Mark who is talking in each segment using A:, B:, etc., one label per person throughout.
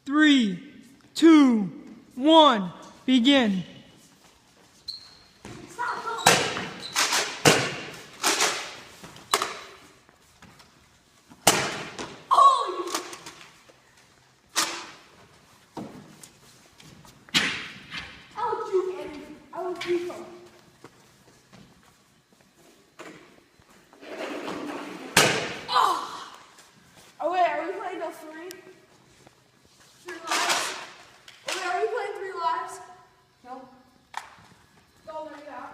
A: 3, 2, 1, begin.
B: Oh wait, are we playing the three lives? Oh wait, are we playing 3 lives? No. Go there, yeah.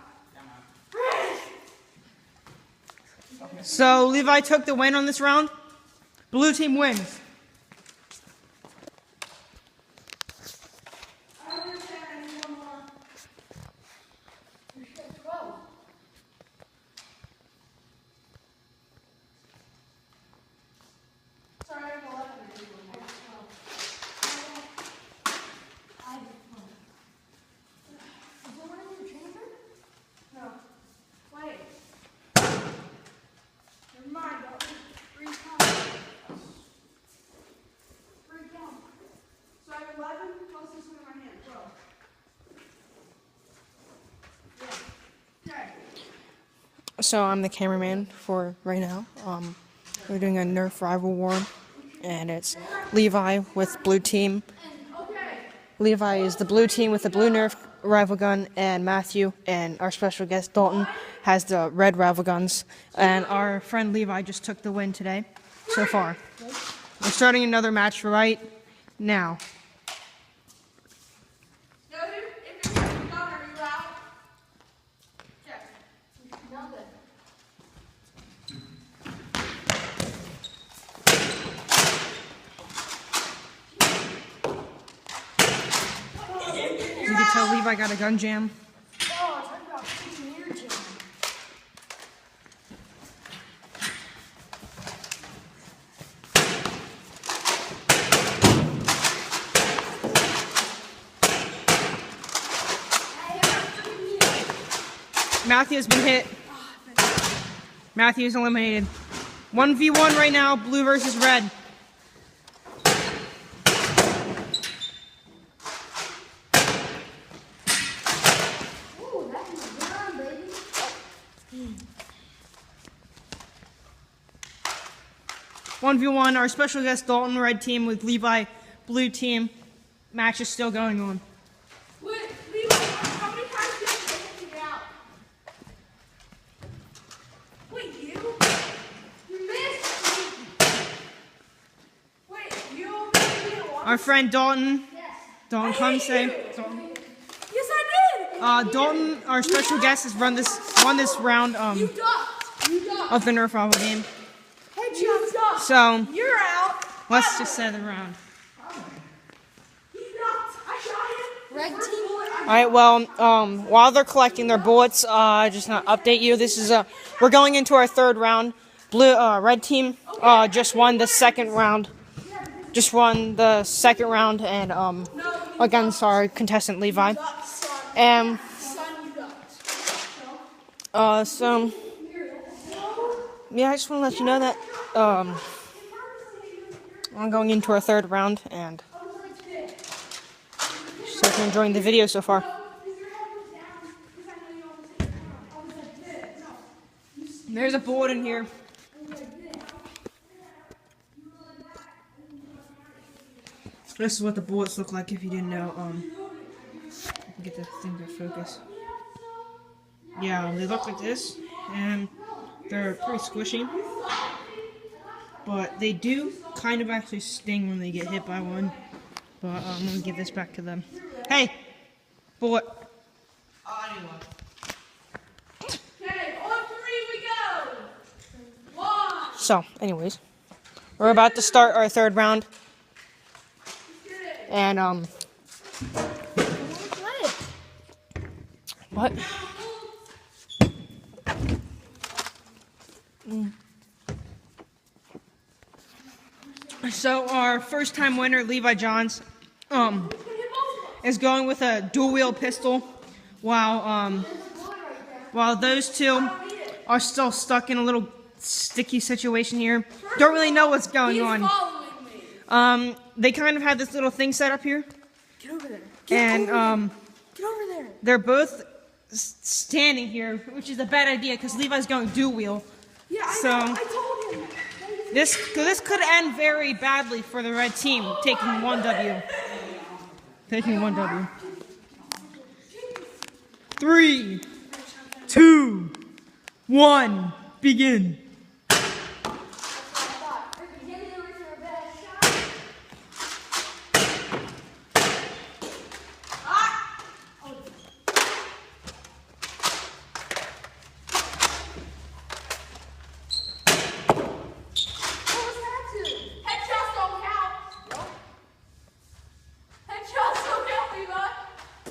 A: So Levi took the win on this round. Blue team wins.
B: I don't understand. I need one more. We should have 12. Sorry, I have 11. No. Wait. Never mind. Three count. So I have 11 plus this one in my hand. 12. Yeah. Okay.
A: So I'm the cameraman for right now. We're doing a Nerf rival war, and it's Levi with blue team. Levi is the blue team with the blue Nerf rival gun, and Matthew and our special guest Dalton has the red rival guns. And our friend Levi just took the win today, so far. We're starting another match right now. You can tell Levi got a gun jam.
B: Oh, talk about freaking ear jam.
A: Matthew has been hit. Matthew is eliminated. 1v1 right now, blue versus red.
B: Ooh, that is good, baby.
A: 1v1, our special guest Dalton, red team with Levi, blue team. Match is still going on.
B: Wait, Levi, how many times did you take it out? Wait, you? You missed. Wait, you didn't want
A: Our friend Dalton.
B: Yes.
A: Dalton, come say. Dalton.
B: Yes, I did.
A: Dalton, our special guest, has won this round
B: You ducked. You ducked.
A: of the Nerf rival game.
B: Hey, you ducked.
A: So
B: You're out.
A: let's just say the round.
B: He ducked. I shot him. Red team.
A: All right. Well, while they're collecting their bullets, just not update you. This is we're going into our third round. Red team just won the second round. Just won the second round, and against our contestant Levi. And so yeah, I just want to let you know that I'm going into our third round, and just hope you're enjoying the video so far. There's a bullet in here. This is what the bullets look like if you didn't know. Get the thing to focus. Yeah, they look like this, and they're pretty squishy. But they do kind of actually sting when they get hit by one. But I'm gonna give this back to them. Hey! Bullet.
B: Okay, on 3 we go. 1.
A: So, anyways. We're about to start our third round. And, what? So our first time winner, Levi Johns, is going with a dual wheel pistol, while those two are still stuck in a little sticky situation here. Don't really know what's going on. They kind of have this little thing set up here.
B: Get over there.
A: And
B: Get over there.
A: they're both standing here, which is a bad idea because Levi's going dual wheel.
B: Yeah, I
A: So
B: know. I told him.
A: this could end very badly for the red team, taking one W. Taking one W. 3, 2, 1, begin.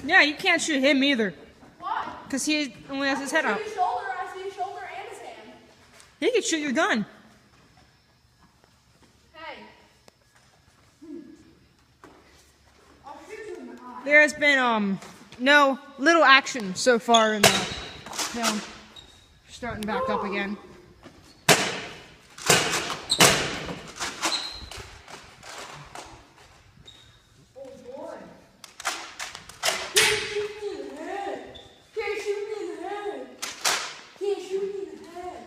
A: Yeah, you can't shoot him either.
B: Why?
A: Because he only has his head up.
B: I see his shoulder and his hand.
A: He can shoot your gun.
B: Hey. I'll shoot you in the eye.
A: There has been no little action so far in the film. Starting back up again.
B: Oh boy. Can't shoot me in the head. Can't shoot me in the head. Can't shoot me in the head.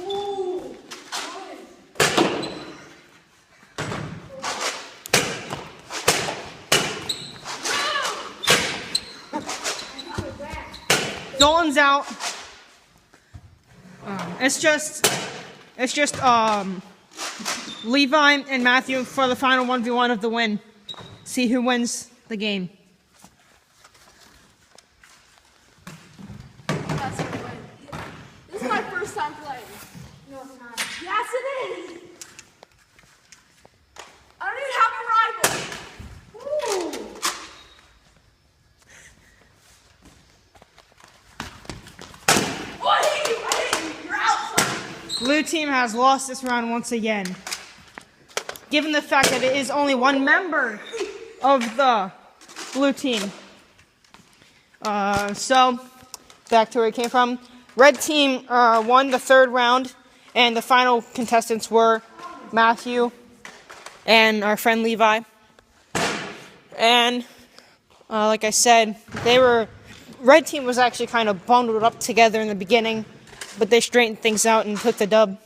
B: Ooh.
A: Dalton's out. It's just Levi and Matthew for the final 1v1 of the win. See who wins the game.
B: That's gonna win. This is my first time playing. No, it's not. Yes, it is. I don't even have a rival. Ooh. Oh, I hate you. I hate you. You're out.
A: Blue team has lost this round once again. Given the fact that it is only one member of the blue team. So, back to where it came from. Red team won the third round, and the final contestants were Matthew and our friend Levi. And, like I said, Red team was actually kind of bundled up together in the beginning, but they straightened things out and took the dub.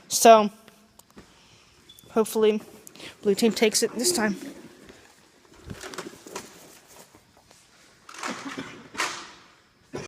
A: So, hopefully, blue team takes it this time.